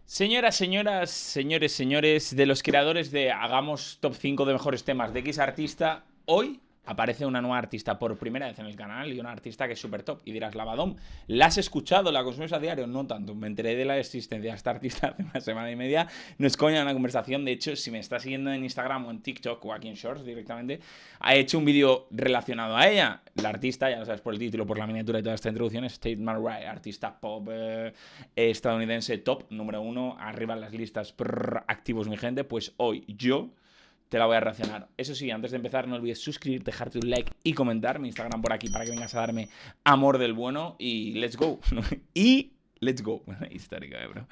Señores, de los creadores de Hagamos Top 5 de mejores temas de X artista, hoy aparece una nueva artista por primera vez en el canal y una artista que es súper top. Y dirás, Lavadom, ¿la has escuchado? ¿La consumes a diario? No tanto. Me enteré de la existencia de esta artista hace una semana y media. No es coña una conversación. De hecho, si me estás siguiendo en Instagram o en TikTok o aquí en Shorts directamente, ha hecho un vídeo relacionado a ella. La artista, ya lo sabes por el título, por la miniatura y toda esta introducción, es Tate McRae, artista pop estadounidense top, número 1, arriba en las listas, activos mi gente. Pues hoy yo te la voy a reaccionar. Eso sí, antes de empezar, no olvides suscribirte, dejarte un like y comentar. Mi Instagram por aquí para que vengas a darme amor del bueno. Y let's go. Y let's go. Histórico, bro.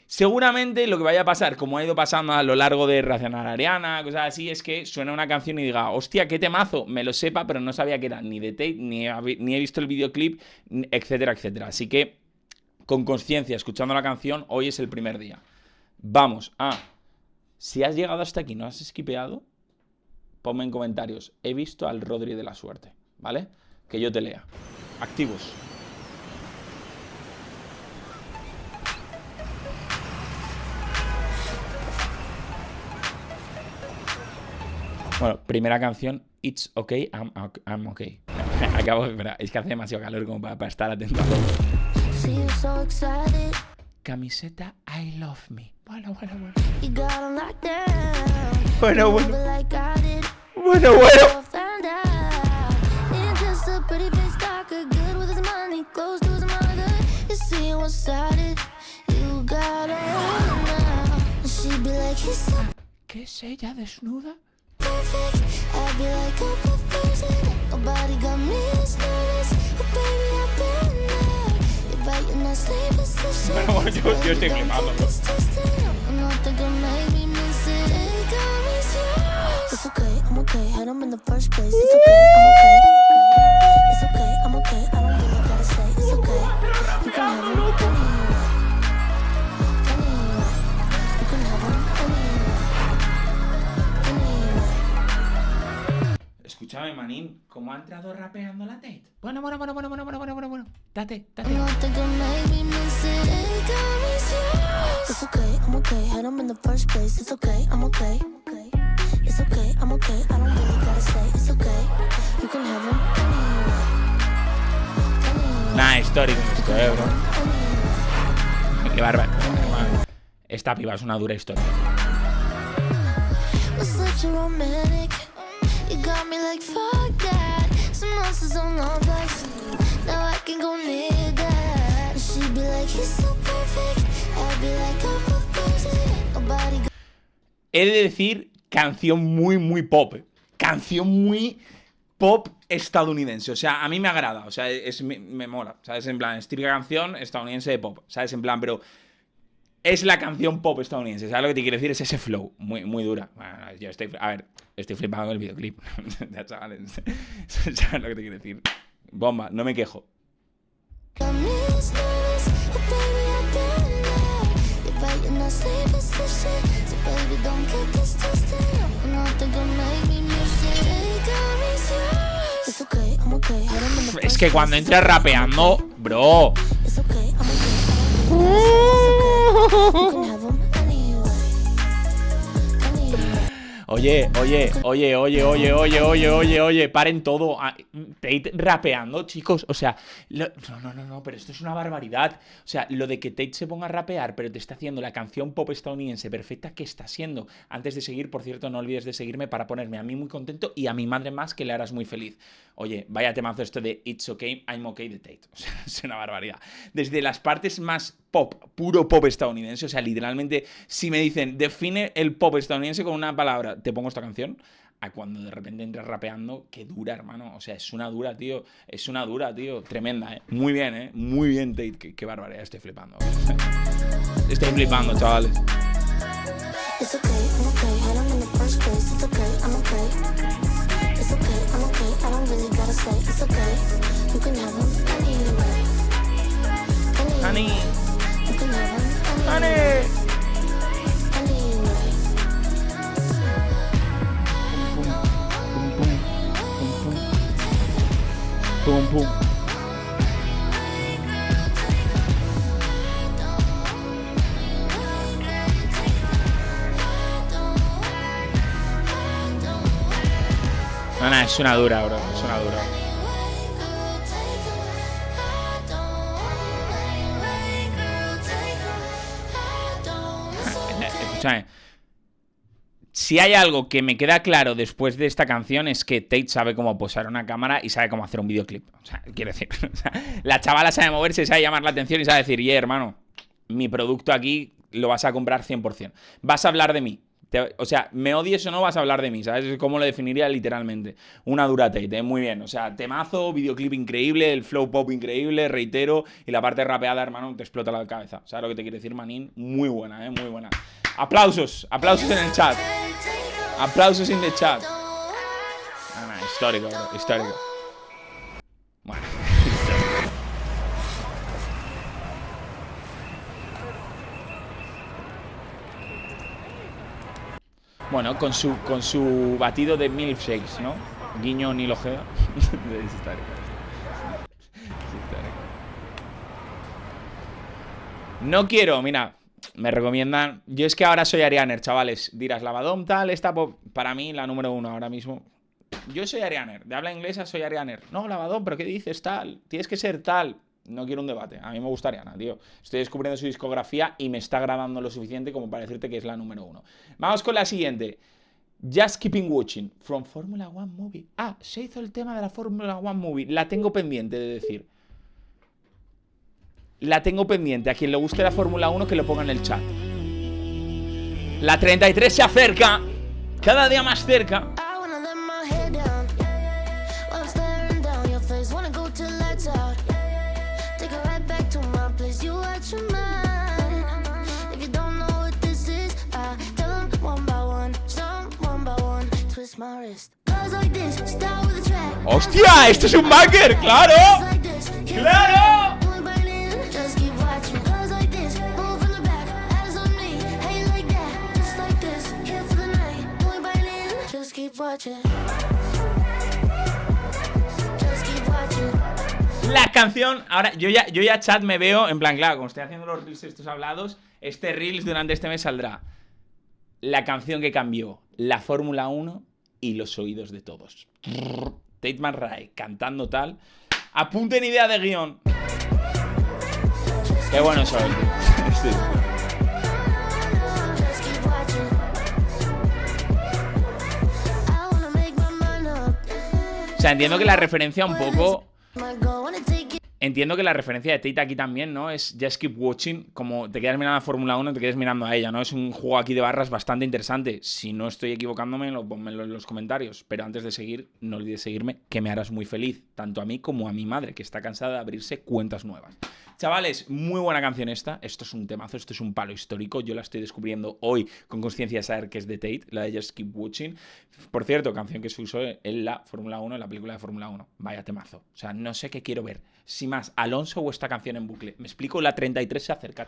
Seguramente lo que vaya a pasar, como ha ido pasando a lo largo de reaccionar a Ariana, cosas así, es que suena una canción y diga, hostia, qué temazo, me lo sepa, pero no sabía que era ni de Tate, ni he visto el videoclip, etcétera, etcétera. Así que, con conciencia, escuchando la canción, hoy es el primer día. Vamos a... Si has llegado hasta aquí y no has skipeado, ponme en comentarios, he visto al Rodri de la suerte, ¿vale? Que yo te lea. Activos. Bueno, primera canción, It's Okay, I'm Okay. Acabo, es que hace demasiado calor como para estar atento a todo. Camiseta I Love Me. Bueno. ¿Qué es ella desnuda? Bueno, yo estoy flipando. Escúchame, manín, ¿cómo ha entrado rapeando la Tate? Bueno. Date. It's okay, I'm okay, had them in the first place. It's okay, I'm okay. It's okay, I'm okay, I don't really gotta say. It's okay, you can have them anyway. Nah, histórico esto, bro. Qué bárbaro. Esta piba es una dura historia. You got me like fuck that. Some monsters on our backs. Now I can go near that. She'd be like, he's so perfect. I'd be like, I'm perfect. Nobody. He de decir, canción muy pop. Canción muy pop estadounidense. O sea, a mí me agrada. O sea, me mola. ¿Sabes? En plan, es típica canción estadounidense de pop. ¿Sabes? En plan, pero es la canción pop estadounidense. ¿Sabes lo que te quiero decir? Es ese flow. Muy dura. Bueno, yo estoy... A ver... Estoy flipando con el videoclip. Ya, chavales. ¿Sabes lo que te quiero decir? Bomba, no me quejo. Es que cuando entras rapeando, bro. Oye, paren todo. Tate rapeando, chicos. O sea, no, pero esto es una barbaridad. O sea, lo de que Tate se ponga a rapear, pero te está haciendo la canción pop estadounidense perfecta que está siendo. Antes de seguir, por cierto, no olvides de seguirme para ponerme a mí muy contento y a mi madre más, que le harás muy feliz. Oye, vaya temazo esto de It's Okay, I'm Okay de Tate. O sea, es una barbaridad. Desde las partes más pop, puro pop estadounidense, o sea, literalmente, si me dicen, define el pop estadounidense con una palabra, te pongo esta canción, a cuando de repente entras rapeando, qué dura, hermano. O sea, es una dura, tío. Tremenda, Muy bien, Tate. Qué barbaridad, estoy flipando. Estoy flipando, chavales. It's okay, I'm okay, had them in the first place. It's okay, I'm okay. It's okay, I'm okay, I don't really gotta say. It's okay, you can have them anyway. Honey. You can have them anyway. Honey. Pum. Es una dura, bro. Es una dura. Escúchame. Si hay algo que me queda claro después de esta canción es que Tate sabe cómo posar una cámara y sabe cómo hacer un videoclip. O sea, quiero decir, o sea, la chavala sabe moverse, sabe llamar la atención y sabe decir, hermano, mi producto aquí lo vas a comprar 100%. Vas a hablar de mí. O sea, me odies o no, vas a hablar de mí, ¿sabes? Es como lo definiría literalmente. Una dura Tate, muy bien. O sea, temazo, videoclip increíble, el flow pop increíble, reitero, y la parte rapeada, hermano, te explota la cabeza. ¿Sabes lo que te quiere decir, manín? Muy buena, muy buena. Aplausos, aplausos en el chat. Aplausos en el chat. Histórico, bro, histórico. Bueno, bueno, con su batido de milkshakes, ¿no? Guiño Nil Ojeda. No quiero, mira, me recomiendan. Yo es que ahora soy Arianer, chavales. Dirás, Lavadom tal, esta para mí la número 1 ahora mismo. Yo soy Arianer, de habla inglesa soy Arianer. No, Lavadom, pero ¿qué dices tal? Tienes que ser tal. No quiero un debate. A mí me gusta Ariana, tío. Estoy descubriendo su discografía y me está agradando lo suficiente como para decirte que es la número 1. Vamos con la siguiente. Just Keeping Watching, from Formula One Movie. Ah, se hizo el tema de la Formula One Movie. La tengo pendiente de decir. La tengo pendiente. A quien le guste la Fórmula 1 que lo ponga en el chat. La 33 se acerca. Cada día más cerca. ¡Hostia! ¡Esto es un banger! ¡Claro! ¡Claro! La canción, ahora yo ya chat me veo, en plan, claro, como estoy haciendo los reels estos hablados, este reels durante este mes saldrá. La canción que cambió la Fórmula 1 y los oídos de todos. Tate McRae cantando tal. Apunten idea de guión. Qué bueno soy. Sí. O sea, entiendo que la referencia un poco... Entiendo que la referencia de Tate aquí también, ¿no? Es Just Keep Watching, como te quedas mirando a Fórmula 1, te quedas mirando a ella, ¿no? Es un juego aquí de barras bastante interesante. Si no estoy equivocándome, ponmelo en los comentarios. Pero antes de seguir, no olvides seguirme, que me harás muy feliz, tanto a mí como a mi madre, que está cansada de abrirse cuentas nuevas. Chavales, muy buena canción esta. Esto es un temazo, esto es un palo histórico. Yo la estoy descubriendo hoy con conciencia de saber que es de Tate, la de Just Keep Watching. Por cierto, canción que se usó en la Fórmula 1, en la película de Fórmula 1. Vaya temazo. O sea, no sé qué quiero ver. Si más, Alonso o esta canción en bucle. Me explico, la 33 se acerca.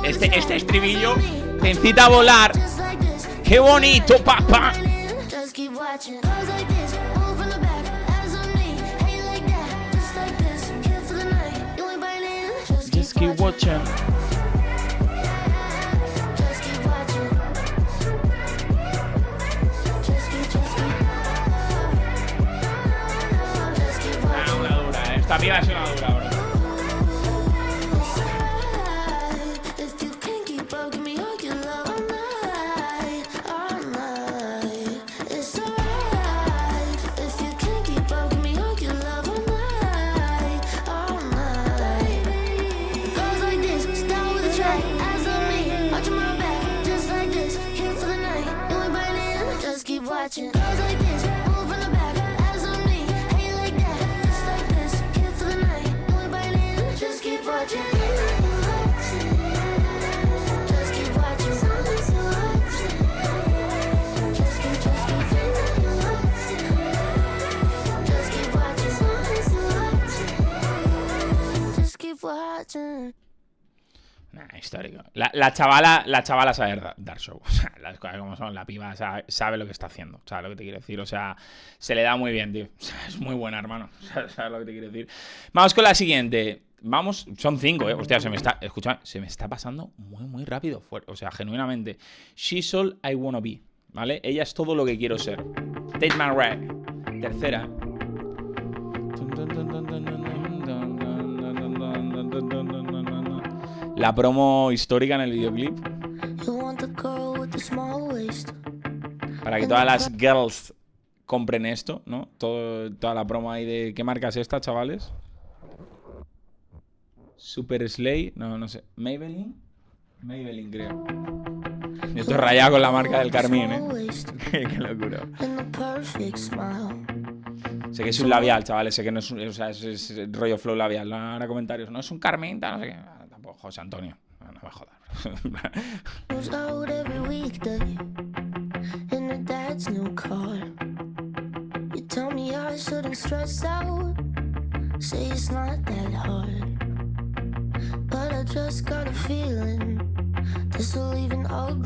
Este estribillo te incita a volar. ¡Qué bonito, papá! Just keep watching. Una dura, esta piba es una dura, bro. Histórico. La chavala sabe dar show. O sea, las cosas como son. La piba sabe lo que está haciendo. ¿Sabes lo que te quiero decir? O sea, se le da muy bien, tío. O sea, es muy buena, hermano. ¿Sabes lo que te quiero decir? Vamos con la siguiente. Vamos, son 5, Hostia, escúchame, se me está pasando muy rápido. O sea, genuinamente. She's all I wanna be. ¿Vale? Ella es todo lo que quiero ser. Tate McRae. Tercera. La promo histórica en el videoclip. Para que todas las girls compren esto, ¿no? Toda la promo ahí de... ¿Qué marca es esta, chavales? Super Slay. No sé. Maybelline, creo. Esto es rayado con la marca del carmín, Qué locura. Sé que es un labial, chavales. Sé que no es un... O sea, es rollo flow labial. Ahora comentarios. No es un carmín, no sé qué. Tampoco, José Antonio. No me jodas.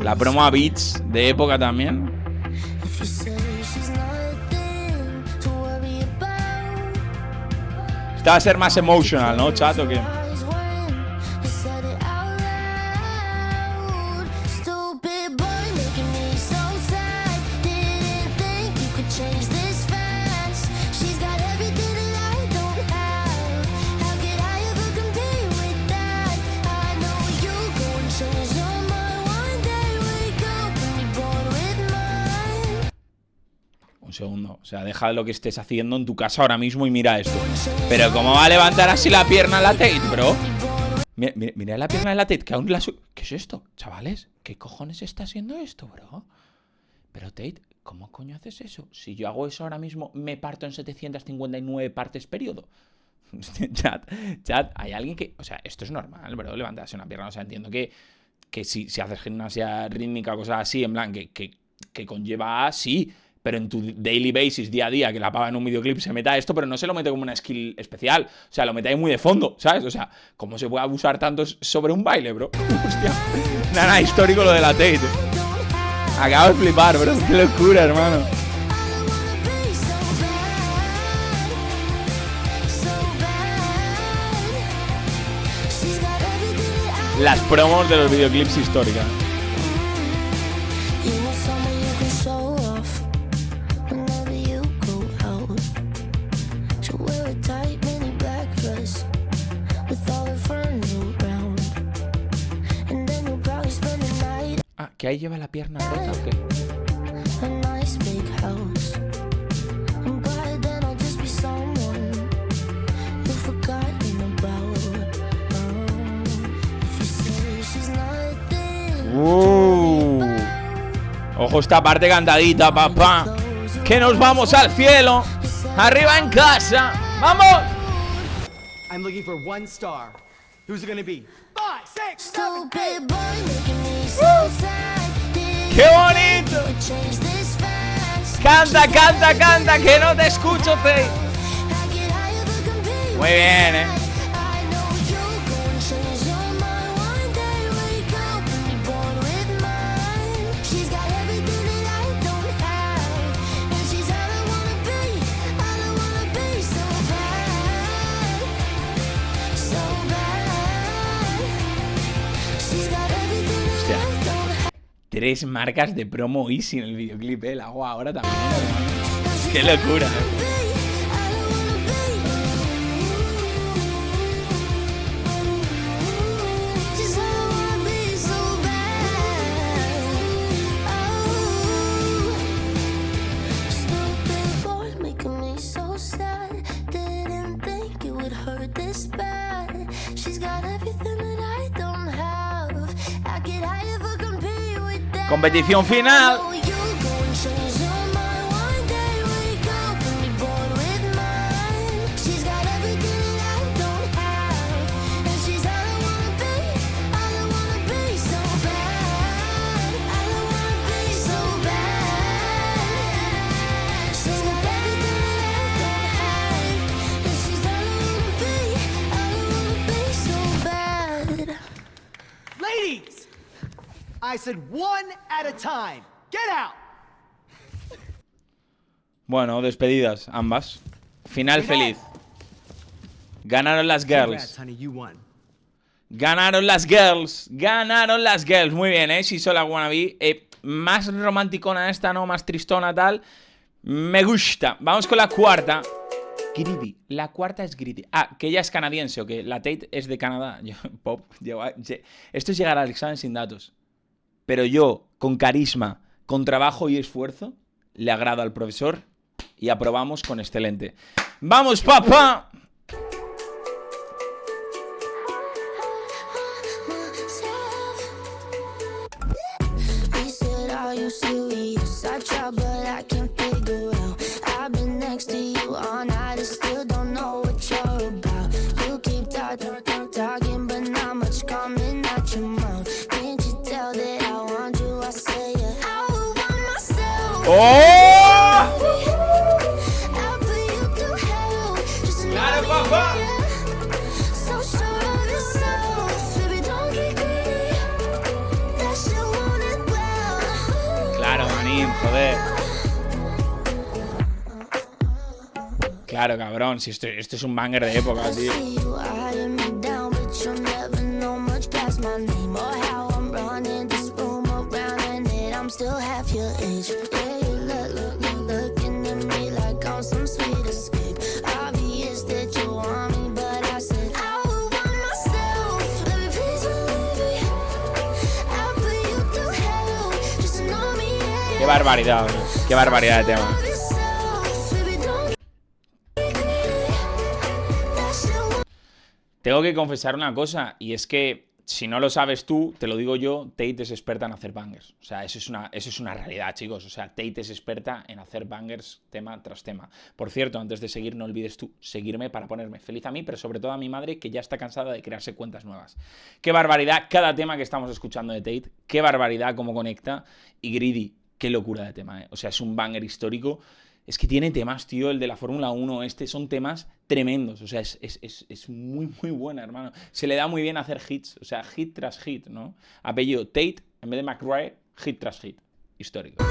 La promo a Beats de época también. Esta va a ser más emotional, ¿no, chato? Que... Segundo, o sea, deja lo que estés haciendo en tu casa ahora mismo y mira esto. Pero ¿cómo va a levantar así la pierna la Tate, bro? Mira la pierna de la Tate, que aún la... ¿Qué es esto? Chavales, ¿qué cojones está haciendo esto, bro? Pero Tate, ¿cómo coño haces eso? Si yo hago eso ahora mismo, me parto en 759 partes periodo. Chat, hay alguien que... O sea, esto es normal, bro, levantarse una pierna. O sea, entiendo que si haces gimnasia rítmica o cosas así, en plan, que conlleva sí... Pero en tu daily basis, día a día, que la pava en un videoclip se meta esto, pero no se lo mete como una skill especial. O sea, lo mete ahí muy de fondo, ¿sabes? O sea, ¿cómo se puede abusar tanto sobre un baile, bro? Hostia. Nada, histórico lo de la Tate. Acabo de flipar, bro. Qué locura, hermano. Las promos de los videoclips históricas. ¿Que ahí lleva la pierna rota o qué? Ojo esta parte cantadita, papá. Que nos vamos al cielo. Arriba en casa. ¡Vamos! I'm looking for one star. Who's it gonna be? 5, 6, 7, 8. ¡Qué bonito! Canta, que no te escucho, Tate. Muy bien, Hostia. 3 marcas de promo Easy en el videoclip, La hago ahora también, hermano. ¡Qué locura! Competición final. I said one at a time. Get out. Bueno, despedidas, ambas. Final feliz. Ganaron las girls. Ganaron las girls. Ganaron las girls. Muy bien, ¿eh? Si soy la wannabe. Más romanticona esta, ¿no? Más tristona, tal. Me gusta. Vamos con la cuarta. Greedy. La cuarta es Greedy. Ah, que ella es canadiense o que la Tate es de Canadá. Esto es llegar al examen sin datos. Pero yo, con carisma, con trabajo y esfuerzo, le agrado al profesor y aprobamos con excelente. ¡Vamos, papá! ¡Oh! ¡Claro, papá! Claro, manín, joder. Claro, cabrón, si esto es un banger de época, tío. Qué barbaridad, bro. Qué barbaridad de tema. Tengo que confesar una cosa, y es que si no lo sabes tú, te lo digo yo, Tate es experta en hacer bangers. O sea, eso es una realidad, chicos. O sea, Tate es experta en hacer bangers tema tras tema. Por cierto, antes de seguir, no olvides tú seguirme para ponerme feliz a mí, pero sobre todo a mi madre, que ya está cansada de crearse cuentas nuevas. Qué barbaridad cada tema que estamos escuchando de Tate. Qué barbaridad cómo conecta. Y Greedy, qué locura de tema, ¿eh? O sea, es un banger histórico. Es que tiene temas, tío, el de la Fórmula 1, son temas tremendos, o sea, es muy, muy buena, hermano. Se le da muy bien hacer hits, o sea, hit tras hit, ¿no? Apellido Tate, en vez de McRae, hit tras hit, histórico.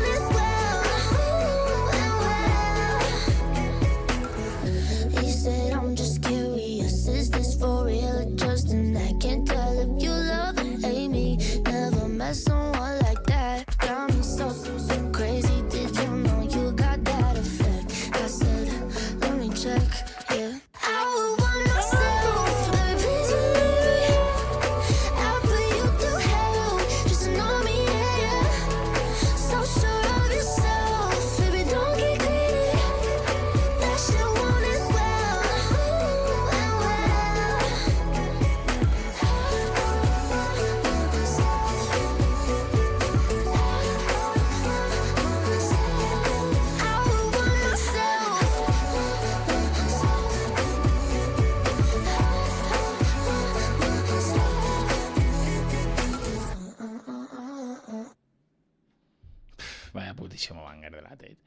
Vaya putísimo banger de la Tate.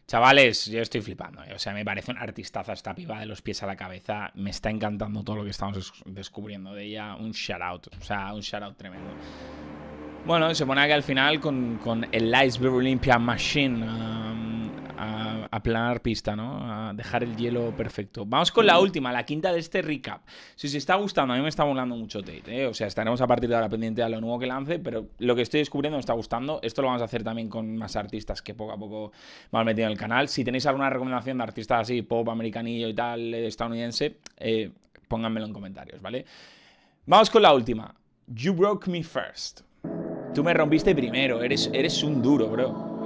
Chavales, yo estoy flipando, ¿eh? O sea, me parece una artistaza esta piba de los pies a la cabeza. Me está encantando todo lo que estamos descubriendo de ella. Un shout out, o sea, un shout out tremendo. Bueno, se pone aquí al final con el Iceberg Olympia Machine a aplanar pista, ¿no? A dejar el hielo perfecto. Vamos con la última, la quinta de este recap. Si os está gustando, a mí me está volando mucho Tate, ¿eh? O sea, estaremos a partir de ahora pendiente de lo nuevo que lance, pero lo que estoy descubriendo me está gustando. Esto lo vamos a hacer también con más artistas que poco a poco vamos metiendo en el canal. Si tenéis alguna recomendación de artistas así, pop, americanillo y tal, estadounidense, pónganmelo en comentarios, ¿vale? Vamos con la última. You broke me first. Tú me rompiste primero, eres un duro, bro.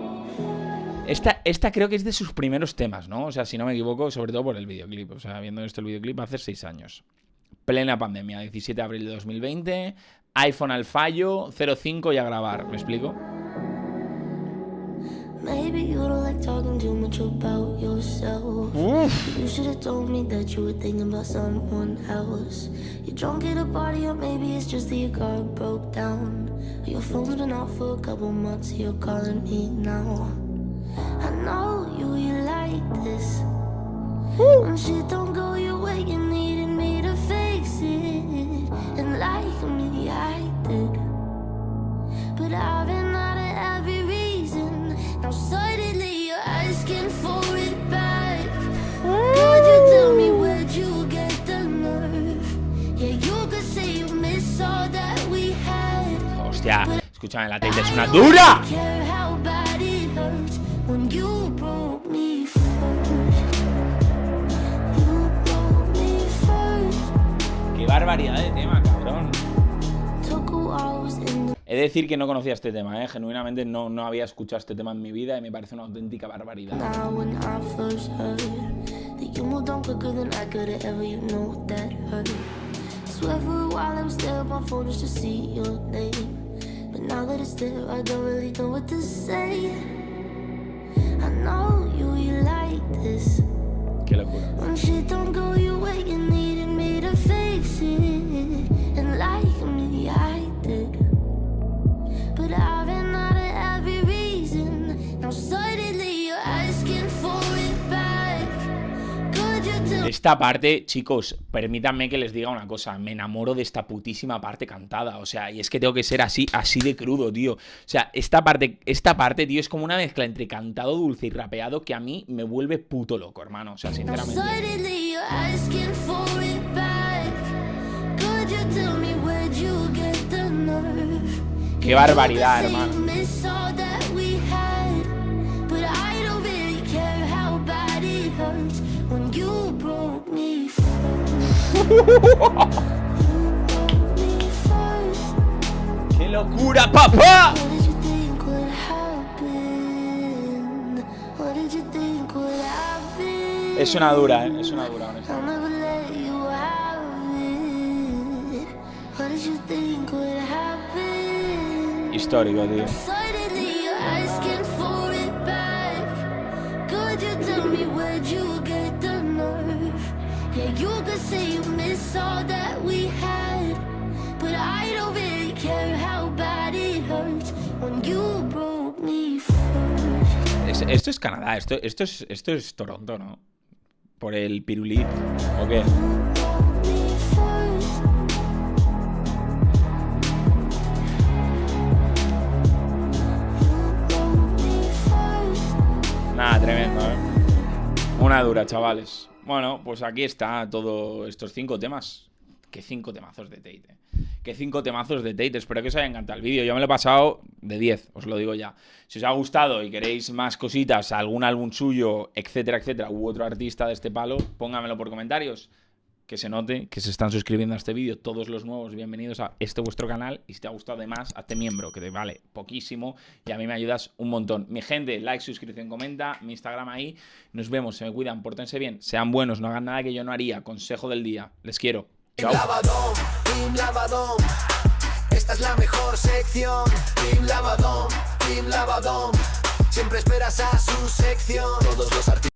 Esta creo que es de sus primeros temas, ¿no? O sea, si no me equivoco, sobre todo por el videoclip. O sea, viendo esto el videoclip hace 6 años. Plena pandemia, 17 de abril de 2020. iPhone al fallo, 0.5 y a grabar. ¿Me explico? Maybe you don't like talking too much about yourself. You should have told me that you were thinking about someone else. You're drunk at a party, or maybe it's just that your car broke down. Your phone's been off for a couple months, you're calling me now. I know you like this. When shit don't go your way, you needed me to fix it. And like me, I did. But I escúchame, la Tate es una dura. Qué barbaridad de tema, cabrón. He de decir que no conocía este tema, genuinamente no había escuchado este tema en mi vida y me parece una auténtica barbaridad. Qué locura. Esta parte, chicos, permítanme que les diga una cosa. Me enamoro de esta putísima parte cantada. O sea, y es que tengo que ser así de crudo, tío. O sea, esta parte, tío, es como una mezcla entre cantado dulce y rapeado que a mí me vuelve puto loco, hermano. O sea, sinceramente. Qué barbaridad, hermano. ¡Qué locura, papá! Es una dura, es una dura, honestamente. Histórico, tío. Esto es Canadá, esto es Toronto, ¿no? Por el pirulí, ¿o qué? Nada, tremendo, Una dura, chavales. Bueno, pues aquí está todos estos 5 temas. Qué 5 temazos de Tate, Qué 5 temazos de Tate. Espero que os haya encantado el vídeo. Yo me lo he pasado de 10, os lo digo ya. Si os ha gustado y queréis más cositas, algún álbum suyo, etcétera, etcétera, u otro artista de este palo, póngamelo por comentarios. Que se note que se están suscribiendo a este vídeo. Todos los nuevos, bienvenidos a este vuestro canal. Y si te ha gustado además, hazte miembro, que te vale poquísimo. Y a mí me ayudas un montón. Mi gente, like, suscripción, comenta. Mi Instagram ahí. Nos vemos, se me cuidan, pórtense bien. Sean buenos, no hagan nada que yo no haría. Consejo del día. Les quiero. Chao. Team Lavadón. Esta es la mejor sección. Team Lavadón. Siempre esperas a su sección. Todos los artistas.